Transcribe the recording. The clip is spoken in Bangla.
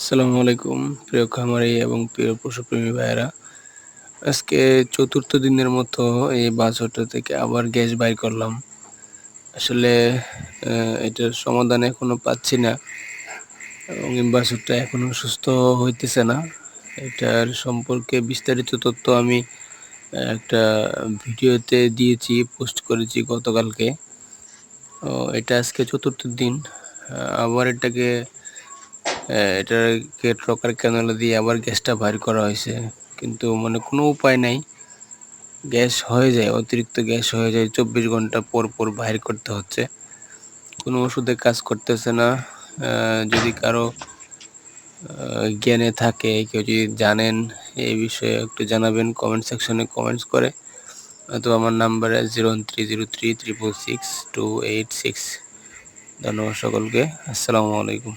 আসসালামু আলাইকুম প্রিয় খামারি এবং প্রিয় পশুপ্রেমী ভাইয়েরা। আজকে চতুর্থ দিনের মতো এই বাছুরটা থেকে আবার গ্যাস বাইর করলাম। আসলে এটার সমাধান এখনো পাচ্ছি না এবং এই বাছুরটা এখনো সুস্থ হইতেছে না। এটার সম্পর্কে বিস্তারিত তথ্য আমি একটা ভিডিওতে দিয়েছি, পোস্ট করেছি গতকালকে। এটা আজকে চতুর্থ দিন। আবার এটাকে ট্রকার ক্যানেল দিয়ে আবার গ্যাসটা বাইর করা হয়েছে, কিন্তু মানে কোনো উপায় নাই। গ্যাস হয়ে যায়, অতিরিক্ত গ্যাস হয়ে যায়, 24 ঘন্টা পর পর বাইর করতে হচ্ছে। কোনো ওষুধে কাজ করতেছে না। যদি কারো জ্ঞানে থাকে, কেউ যদি জানেন এই বিষয়ে একটু জানাবেন কমেন্ট সেকশনে কমেন্টস করে, অথবা আমার নাম্বারে 01303 666 286। ধন্যবাদ সকলকে। আসসালামু আলাইকুম।